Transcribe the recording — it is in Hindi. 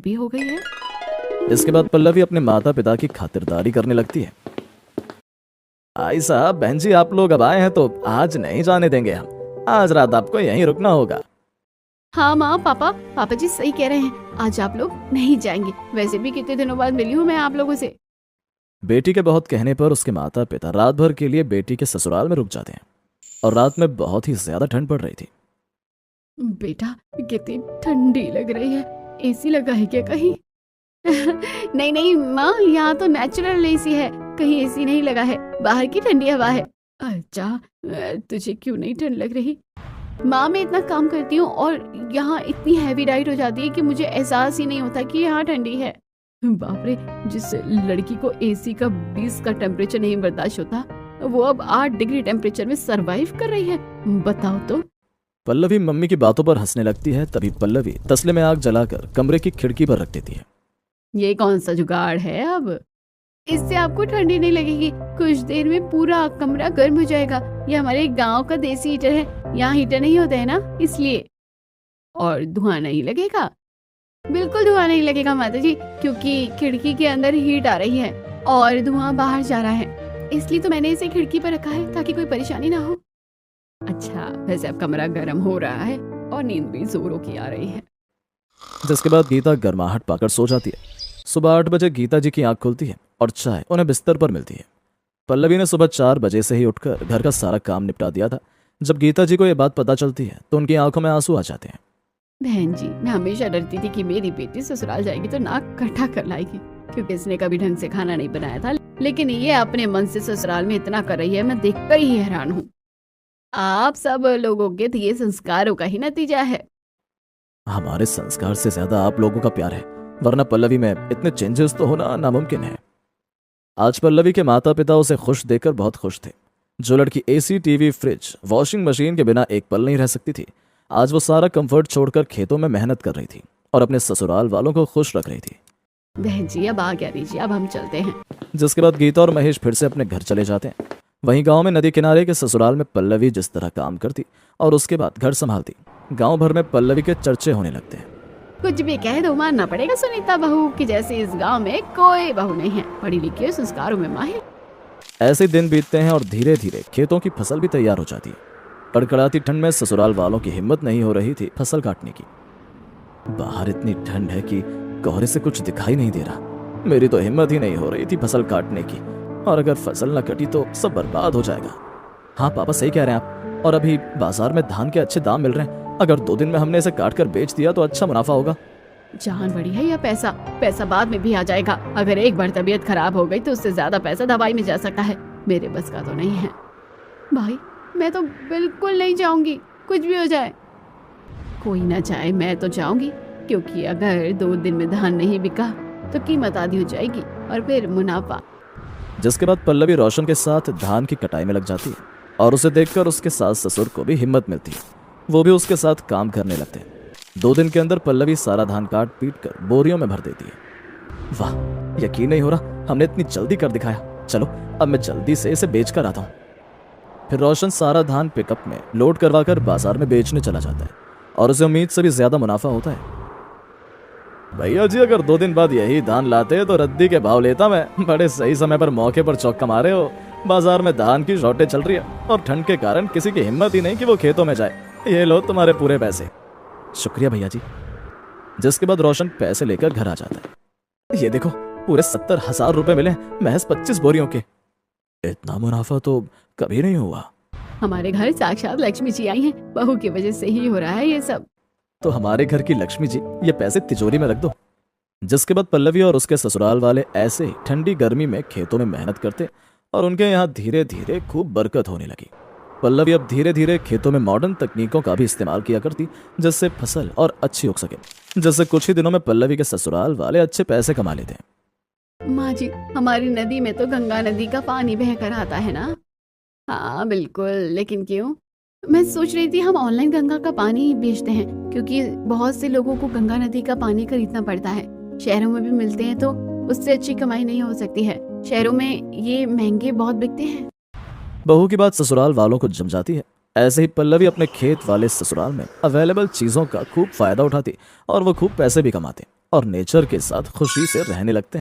भी हो गई है। इसके बाद पल्लवी अपने माता पिता की खातिरदारी करने लगती है। आई साहब, बहन जी आप लोग अब आए हैं तो आज नहीं जाने देंगे हम। आज रात आपको यहीं रुकना होगा। हाँ माँ, पापा जी सही कह रहे हैं, आज आप लोग नहीं जाएंगे। वैसे भी कितने दिनों बाद मिली हूँ मैं आप लोगों से। बेटी के बहुत कहने पर उसके माता पिता रात भर के लिए बेटी के ससुराल में रुक जाते हैं और रात में बहुत ही ज्यादा ठंड पड़ रही थी। बेटा कितनी ठंडी लग रही है, एसी लगा है क्या कहीं? नहीं नहीं माँ, यहाँ तो नेचुरल एसी है, कहीं एसी नहीं लगा है, बाहर की ठंडी हवा है। अच्छा, तुझे क्यों नहीं ठंड लग रही? माँ मैं इतना काम करती हूँ और यहाँ इतनी हैवी डाइट हो जाती है कि मुझे एहसास ही नहीं होता कि यहाँ ठंडी है। बाप रे, जिस लड़की को एसी का 20 का टेम्परेचर नहीं बर्दाश्त होता, वो अब 8 डिग्री टेम्परेचर में सरवाइव कर रही है। बताओ तो। पल्लवी मम्मी की बातों पर हंसने लगती है। तभी पल्लवी तसले में आग जलाकर कमरे की खिड़की पर रख देती है। ये कौन सा जुगाड़ है? अब इससे आपको ठंडी नहीं लगेगी, कुछ देर में पूरा कमरा गर्म हो जाएगा। ये हमारे गांव का देसी हीटर है, यहाँ हीटर नहीं होता है ना, इसलिए। और धुआं नहीं लगेगा? बिल्कुल धुआं नहीं लगेगा माता जी, क्योंकि खिड़की के अंदर हीट आ रही है और धुआं बाहर जा रहा है, इसलिए तो मैंने इसे खिड़की पर रखा है ताकि कोई परेशानी ना हो। अच्छा, वैसे अब कमरा गर्म हो रहा है और नींद भी जोरों की आ रही है। जिसके बाद गीता गर्माहट पाकर सो जाती है। सुबह 8 बजे गीता जी की आंख खुलती है और चाय उन्हें बिस्तर पर मिलती है। पल्लवी ने सुबह 4 बजे से ही उठकर घर का सारा काम निपटा दिया था। जब गीता जी को यह बात पता चलती है तो उनकी आंखों में आंसू आ जाते हैं। बहन जी, मैं हमेशा डरती थी कि मेरी बेटी ससुराल जाएगी तो नाक कटा कर लाएगी, क्योंकि इसने कभी ढंग से खाना नहीं बनाया था। लेकिन ये अपने मन से ससुराल में इतना कर रही है, मैं देखकर ही हैरान हूँ। आप सब लोगों के दिए संस्कारों का ही नतीजा है। हमारे संस्कार से ज्यादा आप लोगों का प्यार है, वरना पल्लवी में इतने चेंजेस तो होना नामुमकिन है। आज पल्लवी के माता पिता उसे खुश देखकर बहुत खुश थे। जो लड़की AC, TV, fridge, washing machine के बिना एक पल नहीं रह सकती थी, आज वो सारा कंफर्ट छोड़कर खेतों में मेहनत कर रही थी और अपने ससुराल वालों को खुश रख रही थी। बहन जी अब आ गया दीजिए, अब हम चलते हैं। जिसके बाद गीता और महेश फिर से अपने घर चले जाते हैं। वहीं गांव में नदी किनारे के ससुराल में पल्लवी जिस तरह काम करती और उसके बाद घर संभालती, गांव भर में पल्लवी के चर्चे होने लगते हैं। कुछ भी कह दो, मानना पड़ेगा सुनीता बहू कि जैसे इस गांव में कोई बहू नहीं है, पढ़ी लिखी संस्कारों में माहिर। ऐसे दिन बीतते हैं और धीरे धीरे खेतों की फसल भी तैयार हो जाती है। कड़कड़ाती ठंड में ससुराल वालों की हिम्मत नहीं हो रही थी फसल काटने की। बाहर इतनी ठंड है कि कोहरे से कुछ दिखाई नहीं दे रहा। मेरी तो हिम्मत ही नहीं हो रही थी फसल काटने की, और अगर फसल न कटी तो सब बर्बाद हो जाएगा। हाँ पापा सही कह रहे हैं आप, और अभी बाजार में धान के अच्छे दाम मिल रहे हैं। अगर 2 दिन में हमने इसे काट कर बेच दिया तो अच्छा मुनाफा होगा। जान बड़ी है या पैसा? पैसा बाद में भी आ जाएगा। अगर एक बार तबीयत खराब हो गई तो उससे ज्यादा पैसा दवाई में जा सकता है। मेरे बस का तो नहीं है भाई, मैं तो बिल्कुल नहीं जाऊंगी, कुछ भी हो जाए। कोई ना जाए, मैं तो जाऊंगी, क्योंकि अगर 2 दिन में धान नहीं बिका तो कीमत आधी हो जाएगी और फिर मुनाफा। जिसके बाद पल्लवी रोशन के साथ धान की कटाई में लग जाती है और उसे देखकर उसके सास ससुर को भी हिम्मत मिलती है। वो भी उसके साथ काम करने लगते हैं। 2 दिन के अंदर पल्लवी सारा धान काट पीट कर बोरियों में भर देती है। वाह, यकीन नहीं हो रहा हमने इतनी जल्दी कर दिखाया। चलो अब मैं जल्दी से इसे बेच कर आता हूँ। फिर रोशन सारा धान पिकअप में लोड करवाकर बाजार में बेचने चला जाता है और उसे उम्मीद से भी ज्यादा मुनाफा होता है। भैया जी अगर 2 दिन बाद यही धान लाते तो रद्दी के भाव लेता मैं। बड़े सही समय पर मौके पर चौका मारे हो। बाजार में धान की शॉर्टेज चल रही है और ठंड के कारण किसी की हिम्मत ही नहीं कि वो खेतों में जाए। ये लो तुम्हारे पूरे पैसे। शुक्रिया भैया जी। जिसके बाद रोशन पैसे लेकर घर आ जाता है। ये देखो पूरे 70,000 रुपए मिले महज 25 बोरियों के। इतना मुनाफा तो कभी नहीं हुआ। हमारे घर साक्षात लक्ष्मी जी आई हैं, बहू की वजह से ही हो रहा है ये सब। तो हमारे घर की लक्ष्मी जी ये पैसे तिजोरी में रख दो। जिसके बाद पल्लवी और उसके ससुराल वाले ऐसे ही ठंडी गर्मी में खेतों में मेहनत करते और उनके यहाँ धीरे धीरे खूब बरकत होने लगी। पल्लवी अब धीरे धीरे खेतों में मॉडर्न तकनीकों का भी इस्तेमाल किया करती, जिससे फसल और अच्छी उग सके। जिससे कुछ ही दिनों में पल्लवी के ससुराल वाले अच्छे पैसे कमा लेते हैं। माँ जी, हमारी नदी में तो गंगा नदी का पानी बहकर आता है ना? हाँ बिल्कुल, लेकिन क्यों? मैं सोच रही थी हम ऑनलाइन गंगा का पानी बेचते हैं, क्योंकि बहुत से लोगों को गंगा नदी का पानी खरीदना पड़ता है। शहरों में भी मिलते हैं तो उससे अच्छी कमाई नहीं हो सकती है। शहरों में ये महंगे बहुत बिकते हैं। बहू की बात ससुराल वालों को जम जाती है। ऐसे ही पल्लवी अपने खेत वाले ससुराल में अवेलेबल चीजों का खूब फायदा उठाती और वो खूब पैसे भी कमाते। और नेचर के साथ खुशी से रहने लगते हैं।